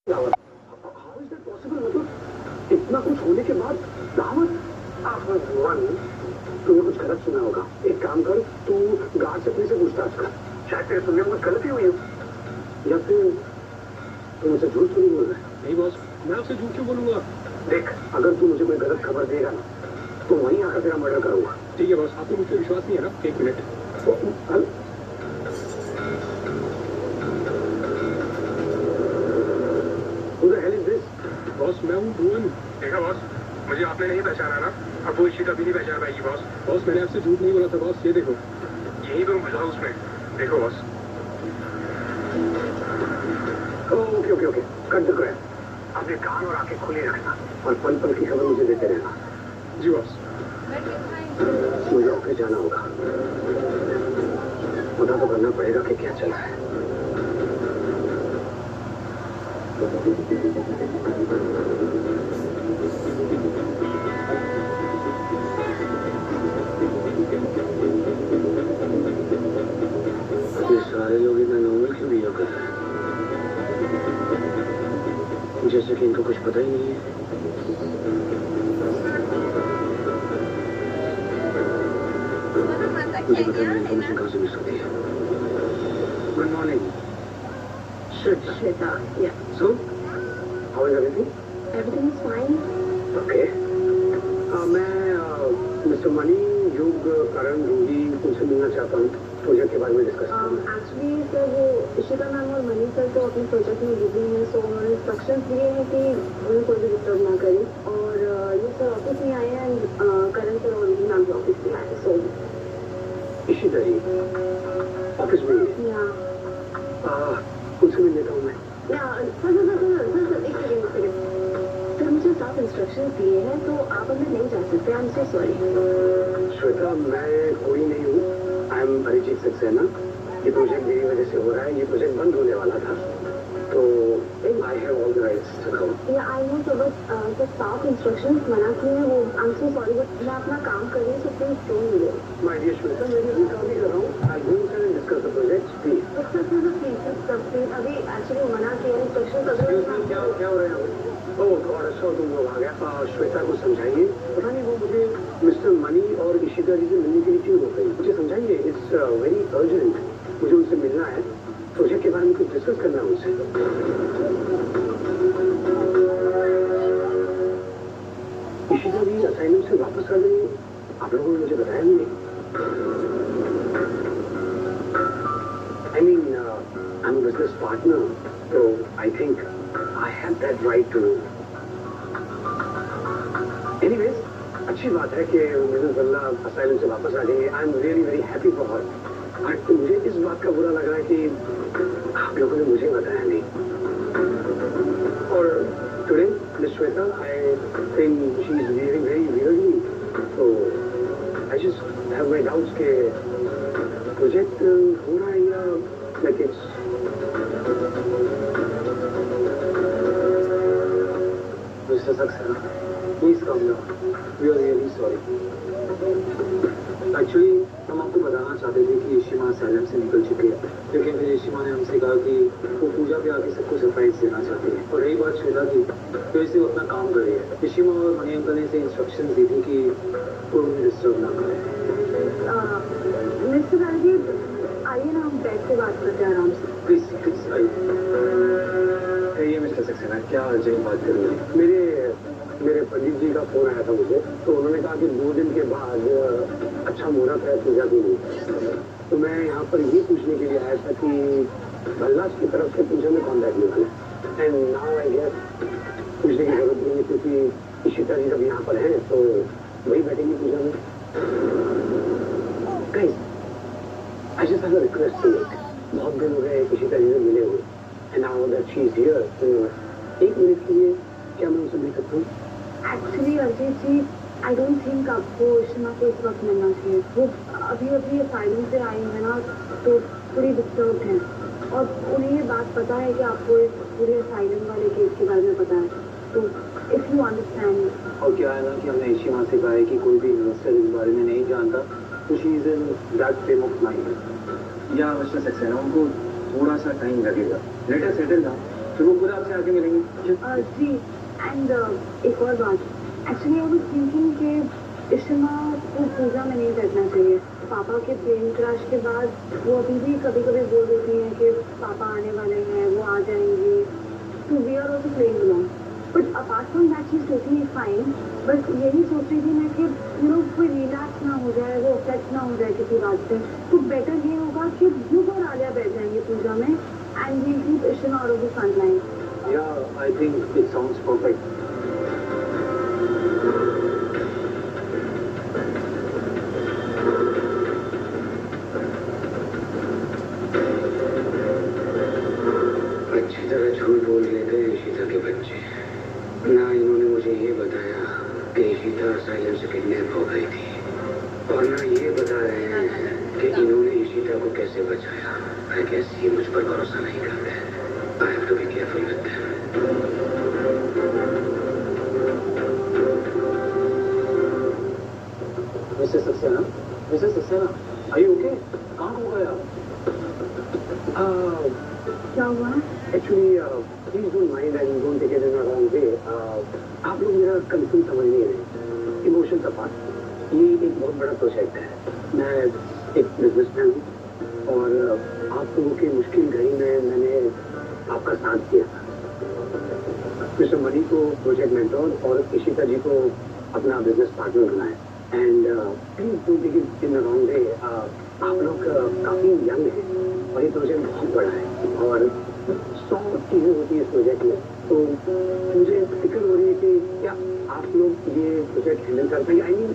इतना कुछ होने के बाद दावत? तूने कुछ गलत सुना होगा। एक काम कर, तू गार्ड से अपने से पूछताछ कर, शायद तेरे सुनने में कुछ गलती हुई हो, या फिर तू मुझे झूठ तो नहीं बोल रहा है? नहीं बॉस, मैं आपसे झूठ क्यों बोलूंगा? देख, अगर तू मुझे कोई गलत खबर देगा ना तो वहीं आकर तेरा मर्डर करूंगा। ठीक है बॉस, आपको मुझ पर विश्वास नहीं है ना? एक मिनट। बॉस मैं हूँ भुवन। देखा बॉस, मुझे आपने नहीं पहचाना ना? अब वो इशिता भी नहीं पहचान पाएगी बॉस। बॉस मैंने आपसे झूठ नहीं बोला था बॉस, ये देखो, यही तो मजा उसमें, देखो boss. Okay okay okay, cut the crap. अपने कान और आंखें खुली रखना और पल पल की खबर मुझे देते रहना। जी बॉस। मुझे ऑफिस जाना होगा, पता तो करना पड़ेगा कि क्या चला है। ये सारे लोग इतना नॉर्मल क्यों बिहेव कर रहे हैं, जैसे कि इनको कुछ पता ही नहीं है। मुझे पता नहीं इन्फॉर्मेशन कहाँ से मिल सकती है। Good morning Shweta. So, how is everything? Everything is fine. Okay. मैं मिस्टर मनी, युग, करण, रूही उनसे मिलना चाहता हूँ, प्रोजेक्ट के बारे में डिस्कस करना। एक्चुअली सर वो इशिता मैम और मनी सर तो अपने प्रोजेक्ट में बिजी हैं, सो उन्होंने इंस्ट्रक्शंस दिए हैं कि उन्हें कोई भी डिस्टर्ब ना करे। और ये सर ऑफिस में आए हैं, करण सर और रूही मैम भी ऑफिस में आए हैं। सो इशिता जी ऑफिस में उनसे मिल लेता हूँ मैं। सर एक सेकेंड। सर मुझे साफ इंस्ट्रक्शंस दिए हैं तो आप अंदर नहीं जा सकते। आई एम सो सॉरी। श्वेता मैं कोई नहीं हूँ, आई एम अरिजीत सक्सेना। ये प्रोजेक्ट मेरी वजह से हो रहा है, ये प्रोजेक्ट बंद होने वाला था, तो I have all the rights to come. या आई नो सर, बट जब साफ इंस्ट्रक्शंस मना किए हैं वो, I am so sorry, but मैं अपना काम कर रही हूँ, so please don't do it. My dear Shweta, मैं भी काम ही कर रहा हूँ। I will sir discuss the project please. Sir अभी एक्चुअली मना किया इंस्ट्रक्शंस अगर क्या हो रहा है? ओह गॉड, अच्छा तुम लोग आ गया। श्वेता को समझाइए, पता नहीं वो मुझे मिस्टर मनी और इशिता जी से मिलने के लिए क्यों हो गई, मुझे समझाइए। इट्स वेरी अर्जेंट, मुझे उनसे मिलना है, प्रोजेक्ट के बारे में कुछ डिस्कस करना है उनसे। इशिता जी असाइनमेंट से वापस आ गई, आप लोगों ने मुझे बताया नहीं। I mean, I'm a business partner, so I think I have that right to. Anyways, अच्छी बात है कि मिसेस बल्ला असाइलम से वापस आ गई। आई am really very happy for her. But मुझे इस बात का बुरा लग रहा है कि आप लोगों ने मुझे बताया नहीं। और today miss Shweta, I think she is behaving very weirdly, so I just have my doubts के प्रोजेक्ट हो रहा है या like it's Mr. Saxena, please come down. We are really sorry. Actually, हम आपको बताना चाहते थे कि इशिमा साइलेंट से निकल चुकी है, लेकिन फिर इशिमा ने हमसे कहा कि वो पूजा पे आके सबको सरप्राइज देना चाहती है। और रही बात श्वेता की, तो इसे वो अपना काम कर रही है। इशिमा और मनी अंकल ने इसे इंस्ट्रक्शंस दी थी कि वो उन्हें डिस्टर्ब ना करे। मिस्टर राजीव, आइए ना हम बैठ के बात करते हैं आराम से। प्लीज आइए। मिस्टर सक्सेना, क्या अर्जेंट बात कर रही है? मेरे पंडित जी का फोन आया था मुझे, तो उन्होंने कहा कि 2 दिन के बाद अच्छा मुहूर्त है पूजा के लिए। तो मैं यहाँ पर ये पूछने के लिए आया था कि भल्ला की तरफ से पूजा में कौन बैठने वाला है। एंड नाउ आई गेस पूछने की जरूरत नहीं है, क्योंकि इशिता जी जब यहाँ पर हैं तो वही बैठेंगी पूजा में। Guys, I just have a request to make. बहुत दिन हो गए इशिता जी से मिले हुए, and now that she is here, तो 1 मिनट के लिए क्या मैं उनसे मिल सकता हूँ? Actually Ajay ji, I don't think आपको इशिमा को इस वक्त मिलना चाहिए। वो अभी असाइलम से आई है ना, तो थोड़ी डिस्टर्ब हैं, और उन्हें ये बात पता है कि आपको इस पूरे असाइलम वाले केस के बारे में पता है, तो इफ यू अंडरस्टैंड। और क्या है ना कि हमने इशिमा से कहा है कि कोई भी इन्वेस्टर इस बारे में नहीं जानता, तो she is in that frame of mind. या मिस्टर सक्सेना, उनको थोड़ा सा टाइम लगेगा, लेट अस सेटल डाउन। फिर वो खुद आपसे आके मिलेंगे। जी एंड एक और बात, एक्चुअली आई वाज थिंकिंग कि इशिमा को पूजा में नहीं बैठना चाहिए। पापा के प्लेन क्रैश के बाद वो अभी भी कभी कभी बोल देती हैं कि पापा आने वाले हैं, वो आ जाएंगे, तो we are also playing along. But apart from that she is totally fine. बस यही सोच रही थी मैं कि यू नो कोई रिलैक्स ना हो जाए, वो अफेक्ट ना हो जाए किसी बात से, तो बेटर ये होगा कि ध्रुव और आलिया बैठ जाएंगे पूजा में and we keep Ishima out of the front line. Yeah, I think it sounds perfect. अच्छी तरह झूठ बोल रहे थे ईशिता के बच्चे। ना इन्होंने मुझे ये बताया कि ईशिता साइलेंस से किडनैप हो गई थी, और ना ये बता रहे हैं कि इन्होंने ईशिता को कैसे बचाया। I guess ये मुझ पर भरोसा नहीं करते। I have to be careful with them. Mrs. Saxena, are you okay? कहाँ हो गए आप? क्या हुआ? Actually, please don't mind and don't take it in a wrong way. आप लोग मेरा कंसर्न समझ नहीं रहे। इमोशन अपार्ट, ये एक बहुत बड़ा प्रोजेक्ट है। मैं एक बिजनेसमैन हूँ और आप लोगों की मुश्किल घड़ी में मैंने आपका साथ दिया था। मिस्टर मनी को प्रोजेक्ट मेंटोर और ईशिता जी को अपना बिजनेस पार्टनर बनाया। And please don't take it in the wrong way. आप लोग काफी यंग हैं और ये प्रोजेक्ट बहुत बड़ा है और 100 चीजें होती है इस प्रोजेक्ट में, तो मुझे फिक्र हो रही है कि क्या आप लोग ये प्रोजेक्ट हैंडल कर पाएंगे। आई मीन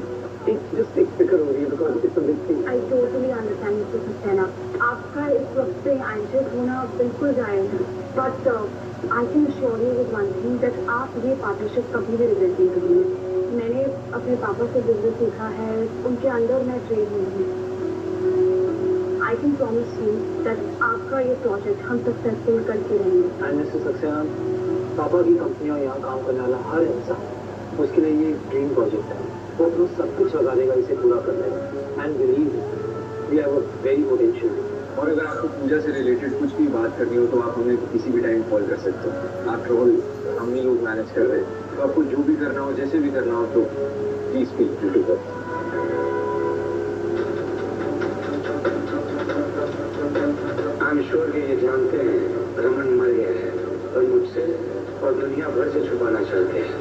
जस्ट एक फिक्र हो रही है because it's a big thing. I totally understand mister Saxena, आपका इस वक्त पे एंशियस होना बिल्कुल जायज है, but I can assure you with one thing that आप ये पार्टनरशिप कभी भी रिग्रेट नहीं करेंगे। मैंने अपने पापा से बिजनेस सीखा है, उनके अंडर मैं ट्रेन हुई हूँ। I can promise you that आपका ये प्रोजेक्ट हम सक्सेसफुल करके रहेंगे। एंड मिस्टर सक्सेना, पापा की कंपनी और यहाँ काम करने वाला हर इंसान, उसके लिए ये ड्रीम प्रोजेक्ट है। वो अपना सब कुछ लगा देगा इसे पूरा करने में। And believe we have a very potential. और अगर आपको पूजा से रिलेटेड कुछ भी बात करनी हो तो आप हमें किसी भी टाइम कॉल कर सकते हो। आफ्टर ऑल हम ही लोग मैनेज कर रहे हैं, तो आपको जो भी करना हो, जैसे भी करना हो, तो please feel free to go. I am sure कि ये जानते हैं रमन मर गया है और मुझसे और दुनिया भर से छुपाना चाहते हैं।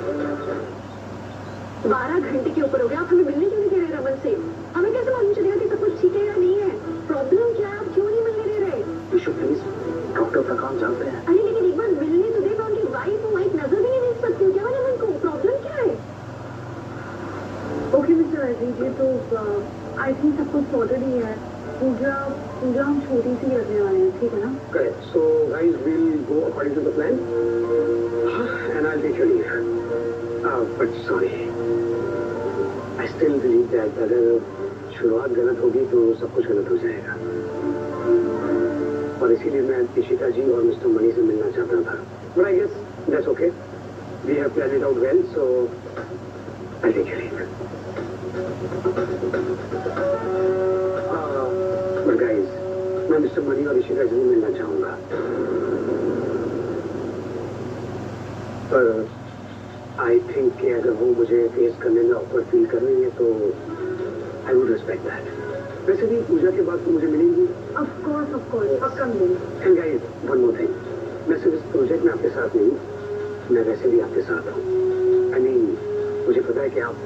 12 घंटे के ऊपर हो गया, आप हमें मिलने क्यों नहीं दे रहे रमन से? हमें कैसे मालूम चलेगा कि सब कुछ ठीक है या नहीं है? प्रॉब्लम क्या है, आप क्यों नहीं मिलने दे रहे? विशु प्लीज, डॉक्टर का काम जानते हैं। अरे लेकिन एक बार मिलने तो दे, मैं उनकी वाइफ नजर भी नहीं देख सकती हूँ क्या मैं रमन को? प्रॉब्लम क्या है? ओके मिस्टर अजीज, ये तो आई थिंक सब कुछ सॉर्टेड ही है। पूजा हम छोटी सी रखने वाले हैं, ठीक है ना? Correct. So guys, we'll go according to the plan. And I'll take your leave. But sorry, I still believe that अगर शुरुआत गलत होगी तो सब कुछ गलत हो जाएगा। और इसीलिए मैं ईशिता जी और मिस्टर मनी से मिलना चाहता था। But I guess that's okay. We have planned it out well, so I'll take your leave. But guys, मैं मिस्टर मनी और ईशिता जी से मिलना चाहूंगा। पर आई थिंक कि अगर वो मुझे फेस करने में ऑकवर्ड फील कर रही है तो आई वुड रिस्पेक्ट दैट। वैसे भी पूजा के बाद तो मुझे मिलेंगी। ऑफ कोर्स पक्का मिलेंगे। And guys, one more thing, मैं सिर्फ इस प्रोजेक्ट में आपके साथ नहीं हूँ, मैं वैसे भी आपके साथ हूँ। आई मीन मुझे पता है कि आप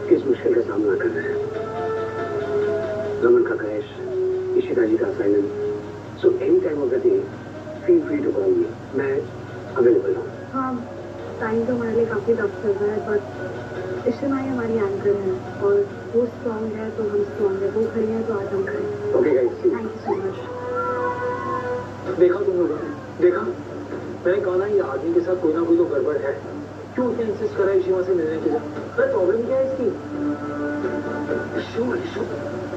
किस मुश्किल का सामना कर रहे हैं। रमन का क्रैश, ईशिता जी का assignment, so any time of the day feel free to call me, मैं अवेलेबल हूँ। हाँ, टाइम तो हमारे लिए काफी टफ चल रहा है, बट इशिमा ही हमारी एंकर है और वो स्ट्रॉन्ग है तो हम स्ट्रॉन्ग है, वो खड़ी है तो आज हम खड़े। Okay guys, thank you so much. देखा तुम लोगों ने? देखा, मैंने कहा ना ये आदमी के साथ कोई ना कोई तो गड़बड़ है। क्यों इतना इंसिस्ट करा ईशिमा से मिलने के लिए? अरे प्रॉब्लम क्या है इसकी?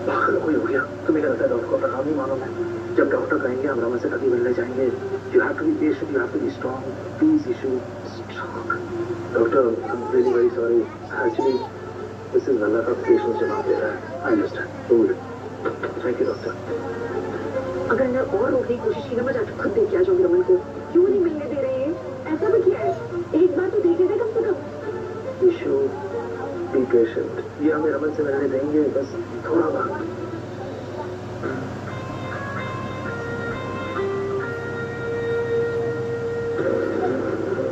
पागल कोई हो गया। तुम्हें क्या लगता है डॉक्टर को अपना काम नहीं मालूम है? जब डॉक्टर कहेंगे हम रमन से कभी मिलने जाएंगे, you have to be patient, you have to be strong, please Ishu strong. Doctor, I am really very sorry, actually this is lack of patience जवाब दे रहा है। I understand. Thank you doctor. अगर मैं और रोकने की कोशिश की ना, मैं जाकर खुद देख के आ जाऊंगी रमन को। क्यों नहीं मिलने दे रहे हैं? ऐसा भी किया है? एक बार तो देखे थे कम से कम। इशू बी पेशेंट, ये हमें रमन से मिलने देंगे, बस थोड़ा वक्त।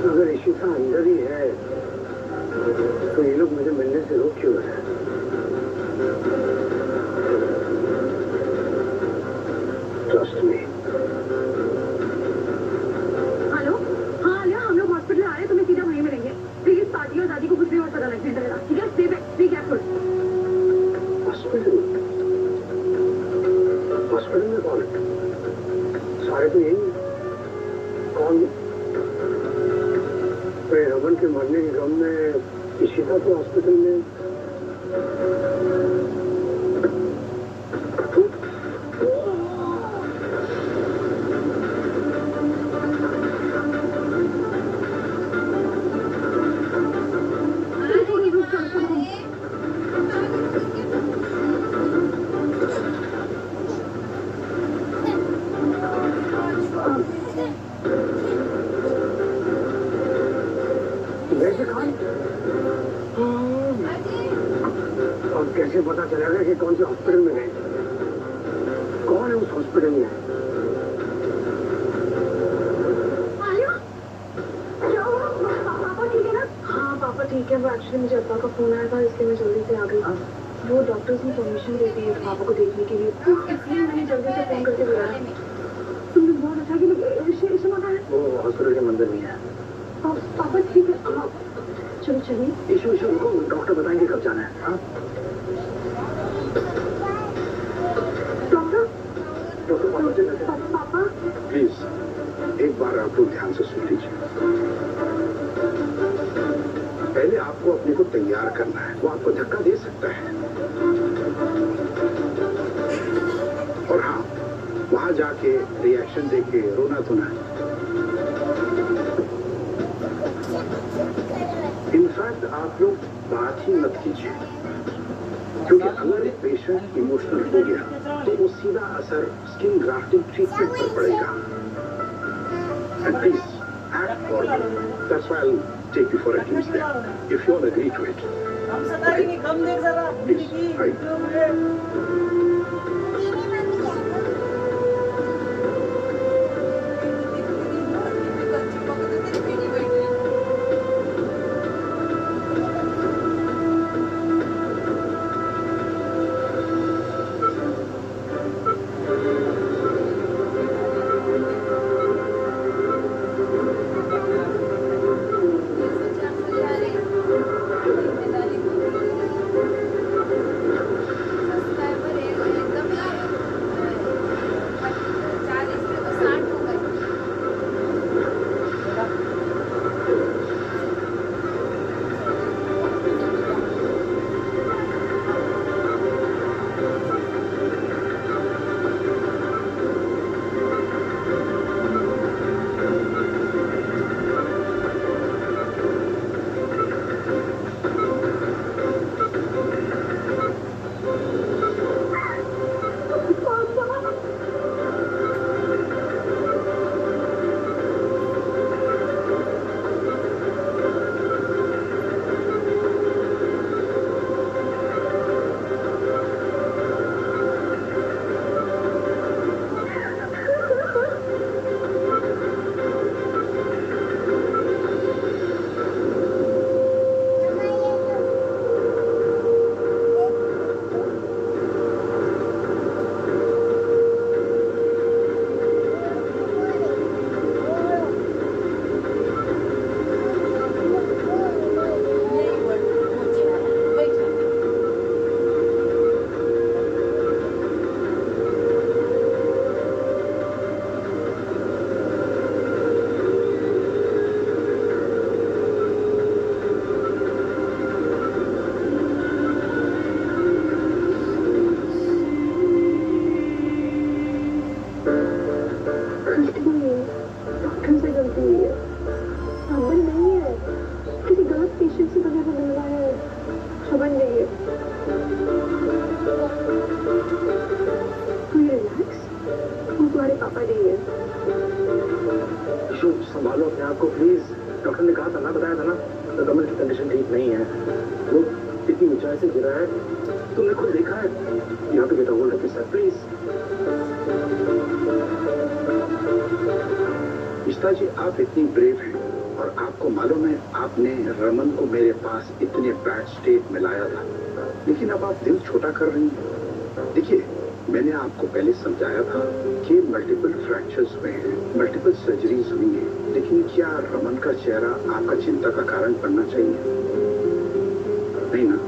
अगर इशिता अंदर ही है तो ये लोग मुझे मिलने से रोक क्यों रहे हैं? Trust me. हेलो, हाँ आलिया, हम लोग हॉस्पिटल आ रहे हैं, तुम्हें सीधा वहीं मिलेंगे। प्लीज पार्टी और दादी को कुछ भी और पता लगने देना, ठीक है? Stay careful. हॉस्पिटल? हॉस्पिटल में कौन है? सारे तो यही हैं। कौन? रमन के मरने के गम में इशिता तो हॉस्पिटल में। और कैसे पता चलेगा कि कौन से हॉस्पिटल में गए? कौन है उस हॉस्पिटल में? पापा ठीक है ना? हाँ पापा ठीक है, वो एक्चुअली मुझे अब्बा का फोन आया था, इसलिए मैं जल्दी से आ गई। वो डॉक्टर्स ने परमिशन दे दी है पापा को देखने के लिए, इसलिए मैंने जल्दी से फोन करके बुलाया। तुमने बहुत अच्छा कि वो हॉस्पिटल के मंदिर में है। पापा ठीक है, चलो चलिए। इशू रुको, डॉक्टर बताएंगे कब जाना है। हाँ डॉक्टर पापा प्लीज एक बार आप लोग ध्यान से सुन लीजिए। पहले आपको अपने को तैयार करना है, वो आपको धक्का दे सकता है। और हाँ, वहां जाके रिएक्शन देके रोना धोना है। इनफैक्ट आप लोग बात ही मत कीजिए, क्योंकि अगर एक पेशेंट इमोशनल हो गया तो वो सीधा असर स्किन ग्राफ्टिंग ट्रीटमेंट पर पड़ेगा। And please act forward, that's why I will take you for a Tuesday if you all agree to it. Please Ishu संभालो अपने आप को प्लीज। डॉक्टर ने कहा था ना, बताया था ना, रमन की कंडीशन ठीक नहीं है, वो इतनी ऊंचाई से गिरा है, तुमने खुद देखा है। यहाँ पे get hold of yourself please. Ishta ji, आप इतनी ब्रेव हैं और आपको मालूम है आपने रमन को मेरे पास इतने बैड स्टेट में लाया था, लेकिन अब आप दिल छोटा कर रही हैं। देखिए, मैंने आपको पहले समझाया था कि मल्टीपल फ्रैक्चर्स हुए हैं, मल्टीपल सर्जरीज हुई हैं, लेकिन क्या रमन का चेहरा आपका चिंता का कारण बनना चाहिए? नहीं ना।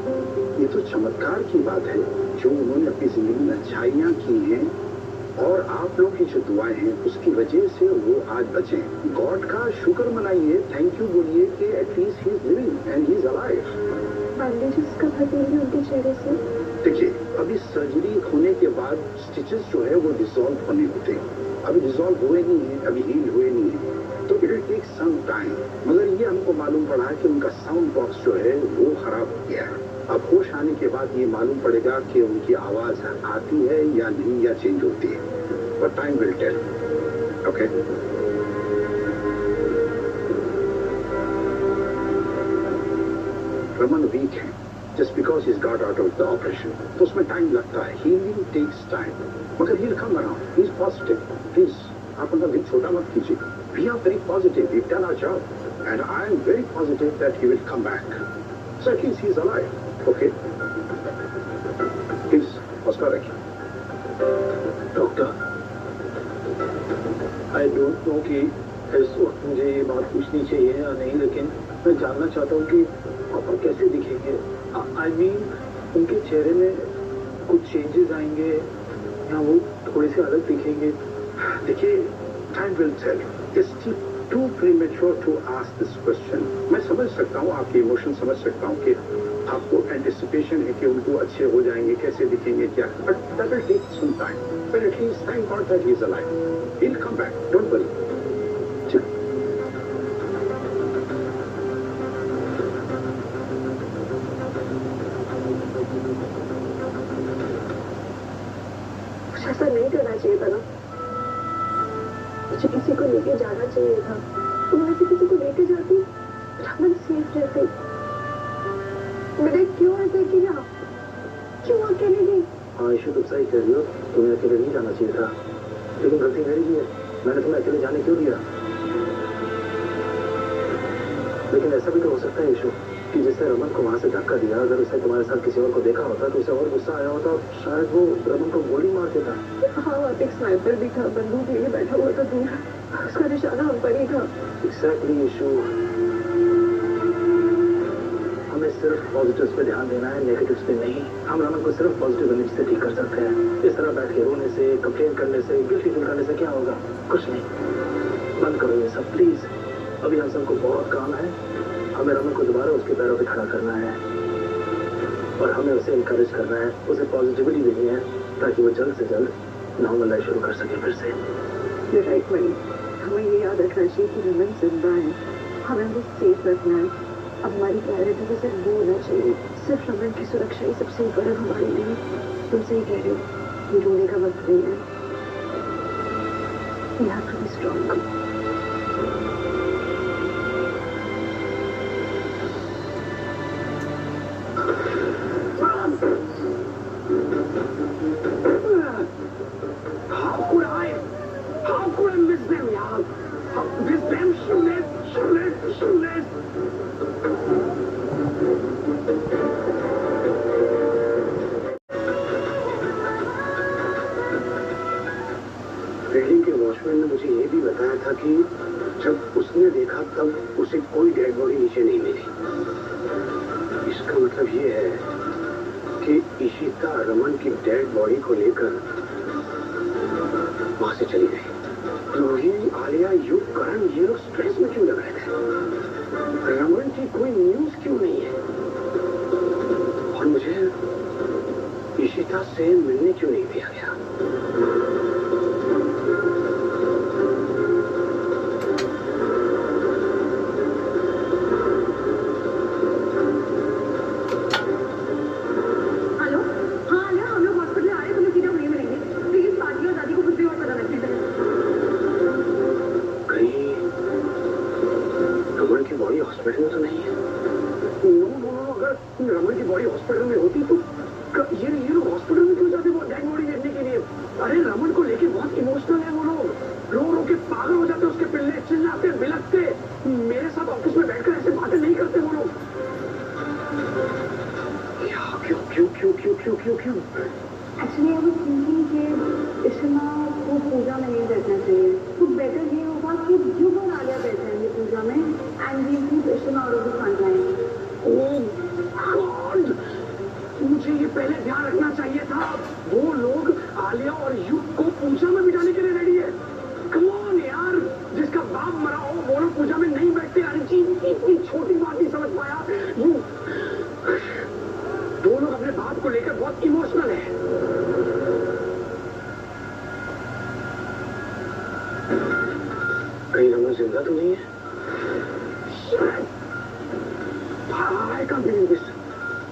ये तो चमत्कार की बात है जो उन्होंने अपनी जिंदगी में अच्छाइयाँ की हैं और आप लोगों की जो दुआएं हैं उसकी वजह से वो आज बचे। गॉड का शुक्र मनाइए, थैंक यू बोलिए कि at least he is living and he is alive. Bandages कब हटेंगे उनके चेहरे से? देखिए, अभी सर्जरी होने के बाद स्टिचेस जो है वो डिसॉल्व होने होते हैं, अभी डिसॉल्व हुए नहीं है, अभी हील हुए नहीं है, तो it will take some time. मगर ये हमको मालूम पड़ा है कि उनका साउंड बॉक्स जो है वो खराब हो गया है। अब होश आने के बाद ये मालूम पड़ेगा कि उनकी आवाज आती है या नहीं, या चेंज होती है, but time will tell. Okay, Raman weak है just because he got out of the operation, तो उसमें टाइम लगता है, हीलिंग टेक्स टाइम, मगर he will come around. He is positive. Please आप उनका दिल छोटा मत कीजिए। We are very positive, we done our job and I am very positive that he will come back. So at least he is alive. Okay, please हौसला रखिए। Doctor, I don't know कि इस वक्त मुझे ये बात पूछनी चाहिए या नहीं, लेकिन मैं जानना चाहता हूँ कि पापा कैसे दिखेंगे। आई मीन उनके चेहरे में कुछ चेंजेस आएंगे या वो थोड़े से अलग दिखेंगे? देखिए, time will tell. It's too premature to ask this question. मैं समझ सकता हूँ आपके इमोशन, समझ सकता हूँ कि आपको एंटिसिपेशन है कि उनको अच्छे हो जाएंगे, कैसे दिखेंगे, क्या, but that will take some time. But at least thank God that he is alive. He will come back, don't worry. ऐसा नहीं करना चाहिए था ना, मुझे किसी को लेके जाना चाहिए था। तुम ऐसे किसी को लेके जाती, रमन सेफ रहते। मैंने क्यों ऐसा किया? क्यों अकेले गई? हाँ ईशु, तुम सही कह रही हो, तुम्हें अकेले नहीं जाना चाहिए था, लेकिन गलती मेरी ही है, मैंने तुम्हें अकेले जाने क्यों दिया? लेकिन ऐसा भी तो हो सकता है ईशु कि जिसने रमन को वहां से धक्का दिया, अगर उसने तुम्हारे साथ किसी और को देखा होता तो उसे और गुस्सा आया होता, शायद वो रमन को गोली मार देता। हाँ, एक स्नाइपर भी था, बंदूक लिए बैठा हुआ था दूर, उसका निशाना हम पर ही था। एग्जैक्टली ईशु, हमें सिर्फ पॉजिटिव्स पे ध्यान देना है, नेगेटिव्स पे नहीं। हम रमन को सिर्फ पॉजिटिव एनर्जी से ठीक कर सकते हैं। इस तरह बैठ के रोने से, कंप्लेन करने से, गिल्टी फील करने से क्या होगा? कुछ नहीं। बंद करो ये सब प्लीज। अभी हम सबको बहुत काम है। हमें रमन को दोबारा उसके पैरों पे खड़ा करना है और हमें उसे इनकरेज करना है, उसे पॉजिटिविटी देनी है ताकि वो जल्द से जल्द नॉर्मल लाइफ शुरू कर सके फिर से। You're right, मणि। हमें ये याद रखना चाहिए कि रमन जिंदा है, हमें वो सेफ रखना है। अब हमारी प्रायोरिटी तो सिर्फ वो होना चाहिए, सिर्फ रमन की सुरक्षा ही सबसे ऊपर है हमारे लिए। तुम सही कह रहे हो, ये रोने का वक्त नहीं है। We have to be strong. How could I miss them, yaar? Miss them, shoot. Building के वॉचमैन ने मुझे ये भी बताया था कि जब उसने देखा तब उसे कोई डेड बॉडी नीचे नहीं मिली। इसका मतलब ये है कि इशिता रमन की डेड बॉडी को लेकर वहां से चली गई। रूही, आलिया, युग, करण, ये लोग स्ट्रेस में क्यों लग रहे थे? रमन की कोई न्यूज क्यों नहीं है? और मुझे इशिता से मिलने क्यों नहीं दिया गया? हॉस्पिटल में तो नहीं है। नो नो नो, अगर रमन की बॉडी हॉस्पिटल में होती तो ये लोग हॉस्पिटल में क्यों जाते वो डेड बॉडी देखने के लिए? अरे रमन को लेके बहुत इमोशनल है वो लोग, रो रो के पागल हो जाते, उसके पिल्ले चिल्लाते बिलखते। मेरे साथ ऑफिस में बैठकर ऐसे बातें नहीं करते वो लोग। क्यों क्यों क्यों क्यों क्यों क्यों क्यों? एक्चुअली आई वाज थिंकिंग कि इशमा को पूजा में नहीं बैठना चाहिए, तो बेटर ये होगा कि युग और आलिया बैठेंगे पूजा में एंड वी लीव इशमा और उसे फ्रंट लाइन। ओह गॉड, मुझे ये पहले ध्यान रखना चाहिए था। वो लोग आलिया और युग को पूजा में बिठाने के लिए रेडी है। कम ऑन यार, जिसका बाप मरा हो वो लोग पूजा में नहीं बैठते। अरे जी, इतनी छोटी बात नहीं समझ पाया। वो लोग अपने बाप को लेकर बहुत इमोशनल है। कहीं रमन जिंदा तो नहीं है? I can't believe this.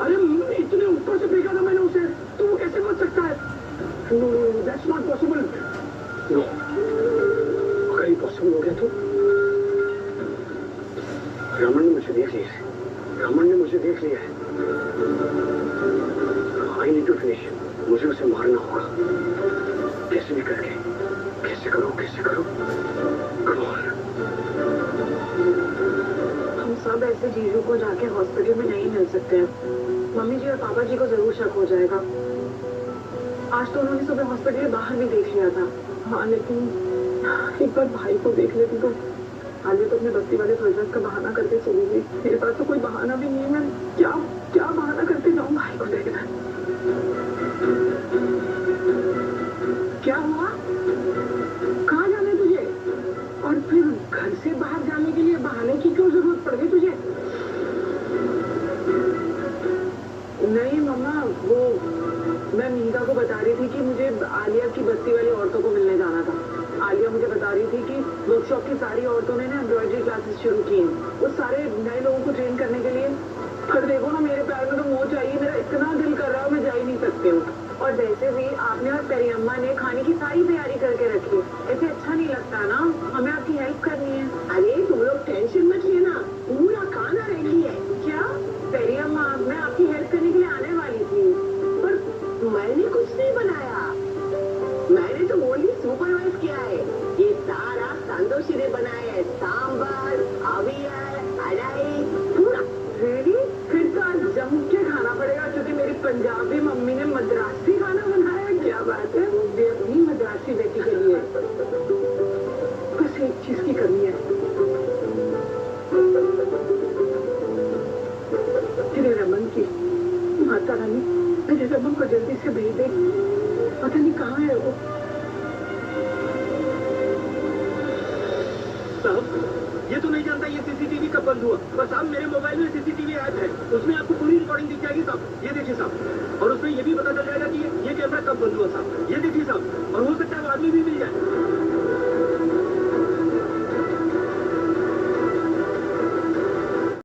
अरे इतने ऊपर से फेंका था मैंने उसे, तो वो कैसे बच सकता है? No, that's not possible. No. अगर ये पॉसिबल हो गया तो रमन ने मुझे देख लिया है। रमन ने मुझे देख लिया है। I need to finish. मुझे उसे मारना होगा, कैसे भी करके। कैसे करो? Come on. हम सब ऐसे जीजू को जाके हॉस्पिटल में नहीं मिल सकते हैं। मम्मी जी और पापा जी को जरूर शक हो जाएगा। आज तो उन्होंने सुबह हॉस्पिटल के बाहर भी देख लिया था। हाँ, लेकिन एक बार भाई को देख लेती तो। आलिया तो अपने बस्ती वाले प्रोजेक्ट का बहाना करके चली गई। मेरे पास तो कोई बहाना भी नहीं है। मैं क्या बहाना करके जाऊँ भाई को देखना? क्या हुआ? कहाँ जाना है तुझे? और फिर घर से बाहर जाने के लिए बहाने की क्यों जरूरत पड़ गई तुझे? नहीं मम्मा, वो मैं मीरा को बता रही थी कि मुझे आलिया की बस्ती वाली औरतों को मिलने जाना था। आलिया मुझे बता रही थी कि वर्कशॉप की सारी औरतों ने ना एम्ब्रॉयडरी क्लासेस शुरू की हैं, वो सारे नए लोगों को ट्रेन करने के लिए। पर देखो ना, मेरे पैर में तो मोच आई है। मेरा इतना दिल कर रहा है, मैं जा ही नहीं सकती हूँ। और वैसे भी आपने और पेरियम्मा ने खाने की सारी तैयारी करके रखी है। ऐसे अच्छा नहीं लगता ना, हमें आपकी हेल्प करनी है। अरे तुम लोग टेंशन मत लेना, पूरा खाना रेडी है। क्या पेरियम्मा, मैं आपकी हेल्प करने के लिए आने वाली थी, पर मैंने कुछ नहीं बनाया। मैंने तो ओनली सुपरवाइज किया है। ये सारा संतोषी ने बनाया है। सांबर, अवियल, अड़ाई, पूरा रेडी। फिर तो आज जम के खाना पड़ेगा, क्योंकि मेरी पंजाबी मम्मी ने मद्रासी खाना बनाया। क्या बात है, वो भी अपनी मद्रासी बेटी के लिए। बस एक चीज की कमी है, तेरे रमन की। माता रानी मेरे रमन को जल्दी से भेज दे। पता नहीं कहाँ है वो। ये तो नहीं जानता ये सीसीटीवी कब बंद हुआ। बस साहब, मेरे मोबाइल में सीसीटीवी ऐप है, उसमें आपको पूरी रिकॉर्डिंग दिख जाएगी साहब। ये देखिए साहब, और उसमें ये भी पता चल जाएगा कि ये कैमरा कब बंद हुआ साहब। ये देखिए।